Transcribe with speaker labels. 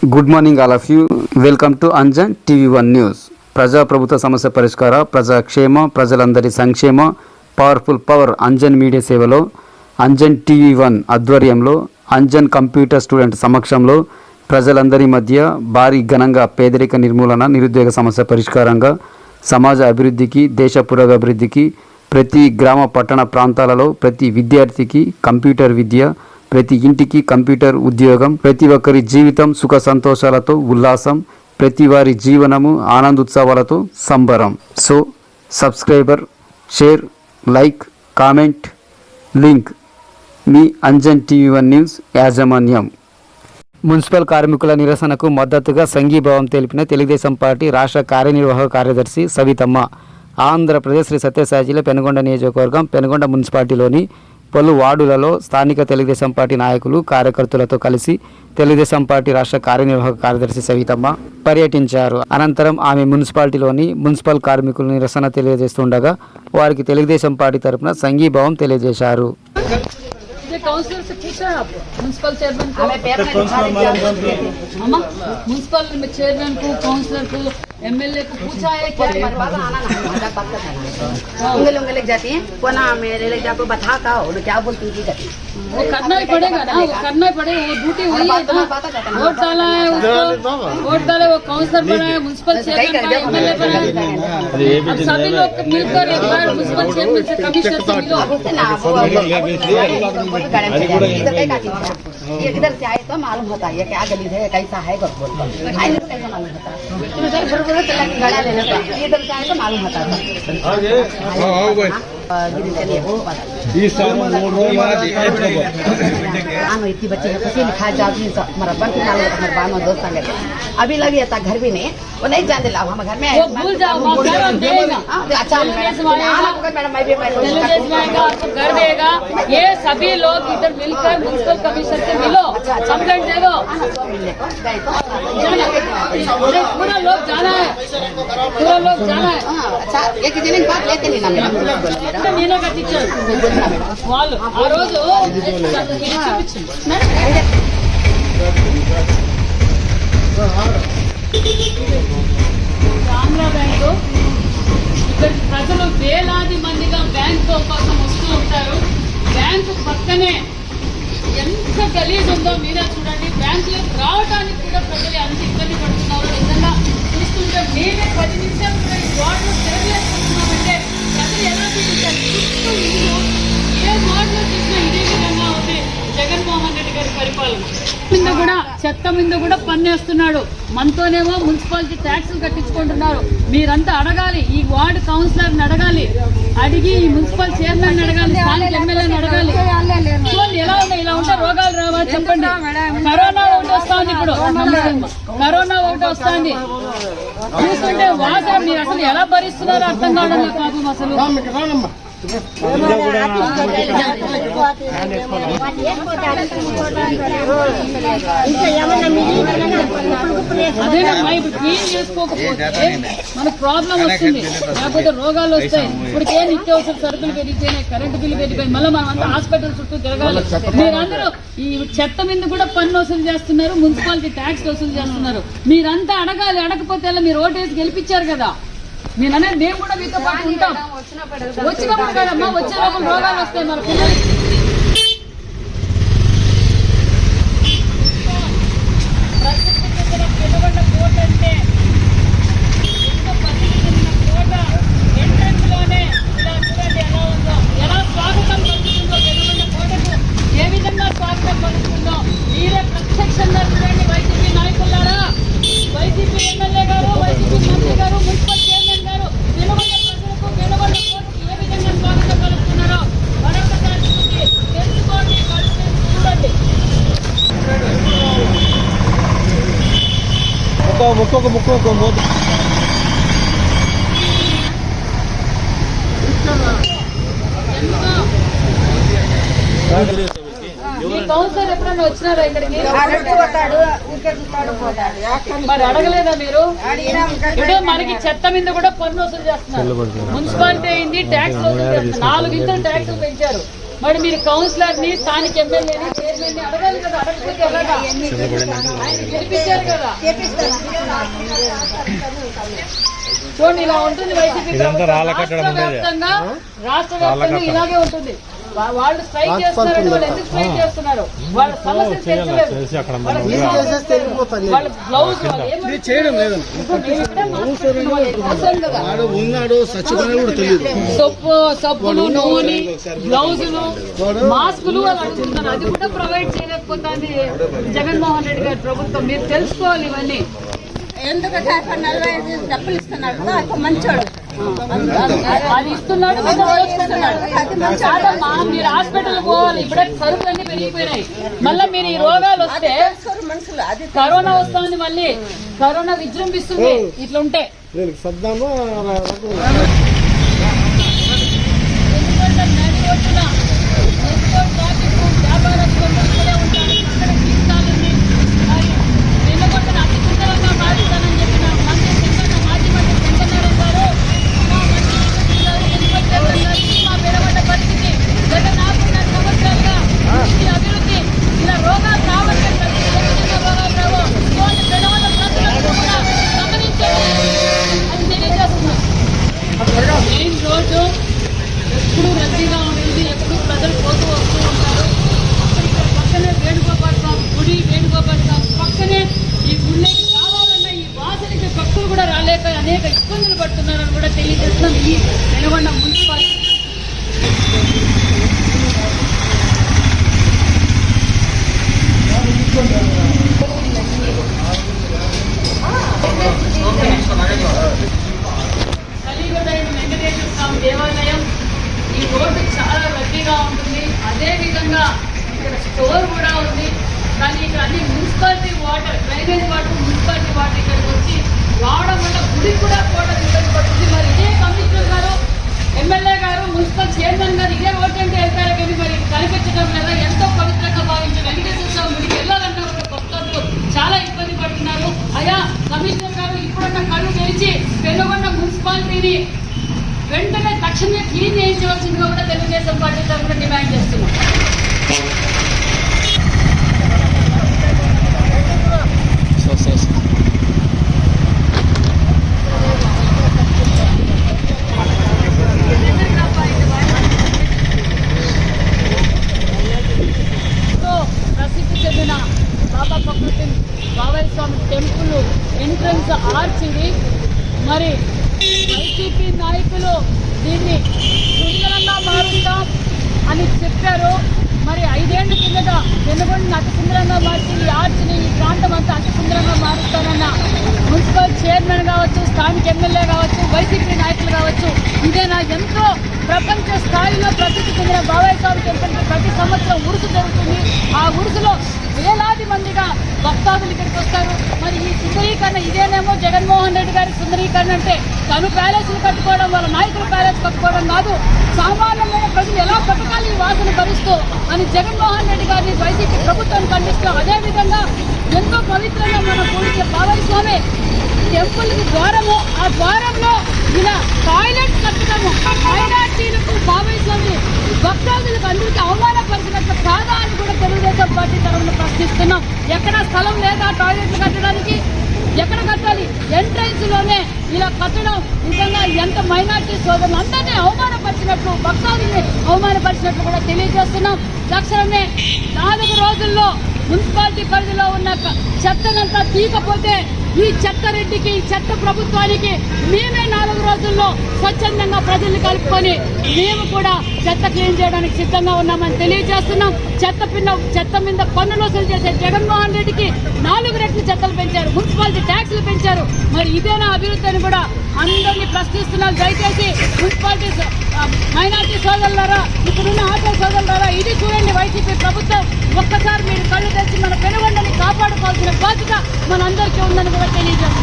Speaker 1: Good morning all of you. Welcome to Anjan TV one news. ప్రజాప్రభుత్వ సమస్య పరిష్కార, ప్రజాక్షేమ, ప్రజలందరి సంక్షేమ, పవర్ఫుల్ పవర్ అంజన్ మీడియా సేవలో అంజన్ టీవీ1 ఆధ్వర్యంలో అంజన్ కంప్యూటర్ స్టూడెంట్ సమక్షంలో ప్రజలందరి మధ్య భారీ ఘనంగా పేదరిక నిర్మూలన, నిరుద్యోగ సమస్య పరిష్కారంగా, సమాజ అభివృద్ధికి, దేశ పురోగభివృద్ధికి, ప్రతి గ్రామ పట్టణ ప్రాంతాలలో ప్రతి విద్యార్థికి కంప్యూటర్ విద్య, ప్రతి ఇంటికి కంప్యూటర్ ఉద్యోగం, ప్రతి ఒక్కరి జీవితం సుఖ సంతోషాలతో ఉల్లాసం, ప్రతి వారి జీవనము ఆనందోత్సవాలతో సంబరం. So subscriber, share, like, comment, link మీ అంజన్ టీవీ1 న్యూస్ యాజమాన్యం. మున్సిపల్ కార్మికుల నిరసనకు మద్దతుగా సంఘీభావం తెలిపిన తెలుగుదేశం పార్టీ రాష్ట్ర కార్యనిర్వాహక కార్యదర్శి సవితమ్మ ఆంధ్రప్రదేశ్ శ్రీ సత్యసాయి జిల్లా పెనుగొండ నియోజకవర్గం పెనుగొండ మున్సిపాలిటీలోని పలు వార్డులలో స్థానిక తెలుగుదేశం పార్టీ నాయకులు, కార్యకర్తలతో కలిసి తెలుగుదేశం పార్టీ రాష్ట్ర కార్యనిర్వాహక కార్యదర్శి సవితమ్మ పర్యటించారు. అనంతరం ఆమె మున్సిపాలిటీలోని మున్సిపల్ కార్మికుల నిరసన తెలియజేస్తుండగా వారికి తెలుగుదేశం పార్టీ తరఫున సంఘీభావం తెలియజేశారు.
Speaker 2: काउंसलर से पूछा है आपको? म्युनिसिपल चेयरमैन को, म्युनिसिपल चेयरमैन को, काउंसलर को, एमएलए को पूछा है क्या?
Speaker 3: उंगली जाती है वो ना मेरे ले जाकर बताता और क्या बोलती है,
Speaker 2: वो करना ही पड़ेगा ना, वो करना ही पड़ेगा, वो ड्यूटी वही है ना. वोट डाला है उसको, वोट डाले, वो काउंसलर बना है, म्युनिसिपल चेयरमैन बना है, एमएलए बना है. अब सभी लोग मिलकर एक बार म्युनिसिपल चेयरमैन से, कमिश्नर से मिलो.
Speaker 3: इधर से आए तो मालूम होता है क्या गली है, कैसा है, कैसा मालूम होता है. गाड़ा लेने का इधर से आए तो मालूम होता है. इतनी बच्चे पसी लिखा जाती दोस्त अभी लगी था घर भी नहीं, वो नहीं जानते ला हम घर में
Speaker 2: भूल जाओ,
Speaker 3: अच्छा मैडम मैं भी
Speaker 2: कर देगा. ये सभी लोग इधर मिलकर म्युनिसिपल कमिश्नर से मिलो, कंप्लेंट दे दो. पूरा लोग जाना है, पूरा लोग जाना है.
Speaker 3: अच्छा एक दिन बात लेते नहीं ना मैडम
Speaker 2: టీచర్ వాళ్ళు ఆ రోజు ఆంధ్ర బ్యాంకు ఇక్కడ ప్రజలు వేలాది మందిగా బ్యాంకు కోసం వస్తూ ఉంటారు. బ్యాంకు పక్కనే ఎంత గలీజ్ ఉందో మీరే చూడండి. బ్యాంకులకు రావడానికి కూడా ప్రజలు ఎంత ఇబ్బంది పడుతున్నారు. నిజంగా చూస్తుంటే నేనే 10 నిమిషాలు వార్డులో తిరగలేకపోతున్నామంటే ప్రజలు ఎలా చూపించారు. చుట్టూ ఇల్లు ఏ వార్డులో చూసినా ఇదే విధంగా ఉంది జగన్మోహన్ రెడ్డి గారి పరిపాలన. చెత్త మీద కూడా పన్నేస్తున్నాడు. మనతోనేమో మున్సిపాలిటీ ట్యాక్సులు కట్టించుకుంటున్నారు. మీరంతా అడగాలి, ఈ వార్డు కౌన్సిలర్ని అడగాలి, అడిగి ఈ మున్సిపల్ చైర్మన్ అడగాలి, స్థానిక ఎమ్మెల్యేని అడగాలి. ఎలా ఉన్నాయి, ఇలా ఉంటే రోగాలు రావా చెప్పండి. కరోనా ఒకటి వస్తుంది, ఇప్పుడు కరోనా ఒకటి వస్తుంది. చూస్తుంటే వాసన మీరు అసలు ఎలా భరిస్తున్నారో అర్థం కావడం లేదు పాపం. అసలు అదేనమ్మా, ఇప్పుడు క్లీన్ చేసుకోకపోతే మనకు ప్రాబ్లం వస్తుంది, లేకపోతే రోగాలు వస్తాయి. ఇప్పటికే నిత్యావసర సరుకులు పెరిగిపోయినాయి, కరెంటు బిల్లు పెరిగిపోయింది, మళ్ళీ మనం అంతా హాస్పిటల్ చుట్టూ తిరగాలి. మీరందరూ ఈ చెత్త మీద కూడా పన్ను వసూలు చేస్తున్నారు, మున్సిపాలిటీ ట్యాక్స్ వసూలు చేస్తున్నారు. మీరంతా అడగాలి, అడగకపోతే మీరు ఓటేసి గెలిపించారు కదా. నేను అనేది మేము కూడా మీతో పాటు ఉంటాం. వచ్చినప్పుడు కదమ్మా, వచ్చే లోపల రోగాలు వస్తాయి మన పిల్లలకి. పెనుగొండ కోట అంటే కోట ఎంట్రన్స్ లోనే ఇలా చూడండి ఎలా ఉందో, ఎలా స్వాగతం పలుకుతుందో పెనుగొండ కోటకు ఏ విధంగా స్వాగతం పలుకుతుందో మీరే ప్రత్యక్షంగా చూడండి. వైసీపీ నాయకులారా, వైసీపీ ఎమ్మెల్యే గారు, వైసీపీ మంత్రి గారు, మున్సిపల్ చైర్మన్ గారు పెనుగొండ ప్రజలకు, పెనుగొండ కోటకు ఏ విధంగా స్వాగతం పలుకుతున్నారో మరొకసారి చూసి తెలుసుకోండి, చూడండి.
Speaker 4: ఒక్కొక్క ముక్క మూత
Speaker 2: కౌన్సిలర్ ఎప్పుడన్నా వచ్చినారా ఇక్కడికి? మరి అడగలేదా మీరు? ఇప్పుడు మనకి చెత్త మీద కూడా పన్ను వసూలు చేస్తున్నారు. మున్సిపాలిటీ అయింది, ట్యాక్స్ వసూలు చేస్తున్నారు. 4 ఇంతలు ట్యాక్సులు పెంచారు. మరి మీరు కౌన్సిలర్ ని స్థానిక ఎమ్మెల్యేని చైర్మన్ ని అడగాలి కదా, అడగకపోతే ఎలాగా? ఆయన గెలిపించారు కదా. చూడండి ఇలా ఉంటుంది వైసీపీ రాష్ట్ర వ్యాప్తంగా ఇలాగే ఉంటుంది. వాళ్ళు స్ట్రైక్ చేస్తున్నారు, వాళ్ళు ఎందుకు స్ట్రైక్ చేస్తున్నారు? వాళ్ళ సమస్య తెచ్చలేదు, వాళ్ళ బ్లౌజ్
Speaker 4: చేయడం లేదండి.
Speaker 2: సబ్బులు, నూనె, బ్లౌజులు, మాస్కులు అని అడుగుతున్నారు. అది కూడా ప్రొవైడ్ చేయలేకపోతుంది జగన్మోహన్ రెడ్డి గారి ప్రభుత్వం. మీరు తెలుసుకోవాలి ఇవన్నీ.
Speaker 3: ఎందుకంటే 45 డబ్బులు ఇస్తున్నాడు కదా, అక్కడ మంచోడు
Speaker 2: అది ఇస్తున్నాడు, కాదమ్మా. మీరు హాస్పిటల్ పోవాలి, ఇప్పుడే సరుకులన్నీ పెరిగిపోయినాయి. మళ్ళీ మీరు ఈ రోగాలు వస్తే
Speaker 3: మనుషులు అది
Speaker 2: కరోనా వస్తుంది, మళ్ళీ కరోనా విజృంభిస్తుంది ఇట్లా ఉంటే. మెయిన్ రోడ్డు ఎప్పుడు రద్దీగా ఉంటుంది, ఎప్పుడు ప్రజలు పోతూ వస్తూ ఉంటారు. ఇక్కడ పక్కనే వేణుగోపాల్ స్వామి గుడి, వేణుగోపాల్ స్వామి పక్కనే ఈ గుళ్ళకి రావాలన్నా ఈ వాసనకి భక్తులు కూడా రాలేక అనేక ఇబ్బందులు పడుతున్నారని కూడా తెలియజేస్తున్నాం ఈ వెనుగొండ మున్సిపాలిటీ. వెంకటేశ్వర స్వామి దేవాలయం ఈ రోడ్డు చాలా రద్దీగా ఉంటుంది. అదేవిధంగా ఇక్కడ స్టోర్ కూడా ఉంది. కానీ ఇక్కడ అన్ని municipality water, drainage water, municipality water ఇక్కడికి వచ్చి రావడం వల్ల గుడి కూడా పోవడం ఇబ్బంది పడుతుంది. మరి ఇదే కమిషనర్ గారు, ఎమ్మెల్యే గారు, మున్సిపల్ చైర్మన్ గారు ఇదే రోడ్డు అంటే వెళ్తారు కానీ మరి కనిపించడం లేదా? ఎంతో పవిత్రంగా భావించే వెంకటేశ్వర స్వామి గుడికి వెళ్ళాలన్నా కూడా భక్తులు చాలా ఇబ్బంది పడుతున్నారు. అయ్యా కమిషనర్ గారు, ఇప్పుడున్న కళ్ళు తెరిచి వెనుగొండ మున్సిపాలిటీని వెంటనే తక్షణమే క్లీన్ చేయించవలసిందిగా కూడా తెలుగుదేశం పార్టీ తరఫున డిమాండ్ చేస్తున్నాం. ప్రసిద్ధి చెందిన బాబా ఫక్రుద్దీన్ బాబాయ్ స్వామి టెంపుల్ ఎంట్రన్స్ ఆర్చ్ ఇది. మరి వైసీపీ నాయకులు దీన్ని సుందరంగా మారుస్తాం అని చెప్పారు. మరి 5 ఏళ్ల కిందట వెనుగొండని అతి సుందరంగా మార్చి ఈ ఆర్చిని, ఈ ప్రాంతం అంతా అతి సుందరంగా మారుస్తానన్న మున్సిపల్ చైర్మన్ కావచ్చు, స్థానిక ఎమ్మెల్యే కావచ్చు, వైసీపీ నాయకులు కావచ్చు, ఇదేనా? ఎంతో ప్రపంచ స్థాయిలో ప్రసిద్ధి చెందిన బాబాయ్ స్వామి టెంపుల్కి ప్రతి సంవత్సరం ఉరుసు జరుగుతుంది. ఆ ఉరుసులో వేలాది మందిగా భక్తాదులు ఇక్కడికి వస్తారు. మరి ఈ సుందరీకరణ ఇదేనేమో జగన్మోహన్ రెడ్డి గారి సుందరీకరణ అంటే తను ప్యాలెస్లు కట్టుకోవడం, వాళ్ళ నాయకులు ప్యాలెస్ కట్టుకోవడం కాదు, సామాన్యమైన ప్రజలు ఎలా బతకాలి ఈ వాసన భరిస్తూ అని జగన్మోహన్ రెడ్డి గారిని వైసీపీ ప్రభుత్వం ఖండిస్తూ, అదేవిధంగా ఎంతో పవిత్రంగా మనం పూజించే బాబాయ్ స్వామి టెంపుల్కి ద్వారము, ఆ ద్వారంలో ఇలా టాయిలెట్ కట్టడము మైనార్టీలకు బాబాయ్ స్వామి భక్తాదులకు అందరికీ అవమానపరిచినట్లు కాదా అని కూడా తెలుగుదేశం పార్టీ తరఫున ప్రశ్నిస్తున్నాం. ఎక్కడ స్థలం లేదా టాయిలెట్లు కట్టడానికి? ఎక్కడ కట్టాలి? ఎంట్రన్స్ లోనే ఇలా కట్టడం నిజంగా ఎంత మైనార్టీ సోదరులు అందరినీ అవమానపరిచినట్లు, భక్తాదుల్ని అవమానపరిచినట్లు కూడా తెలియజేస్తున్నాం. తక్షణమే 4 రోజుల్లో మున్సిపాలిటీ పరిధిలో ఉన్న చెత్తనంతా తీయకపోతే ఈ చెత్త రెడ్డికి, ఈ చెత్త ప్రభుత్వానికి మేమే 4 రోజుల్లో స్వచ్ఛందంగా ప్రజల్ని కలుపుకొని మేము కూడా చెత్త క్లీన్ చేయడానికి సిద్ధంగా ఉన్నామని తెలియజేస్తున్నాం. చెత్త మీద పన్నులు వసూలు చేసే జగన్మోహన్ రెడ్డికి 4 రెట్లు చెత్తలు పెంచారు, మున్సిపాలిటీ ట్యాక్సులు పెంచారు. మరి ఇదేనా అభివృద్ధి అని కూడా అందరినీ ప్రశ్నిస్తున్నాం. దయచేసి మున్సిపాలిటీ మైనార్టీ సోదరులారా, ఇప్పుడున్న ఆటో సోదరులారా, ఇది చూడండి వైసీపీ ప్రభుత్వం. ఒక్కసారి మీరు కళ్ళు తెచ్చి మన వెనుగొండని కాపాడుకోవాల్సిన బాధ్యత మనందరికీ ఉందని కూడా తెలియజేస్తున్నాం.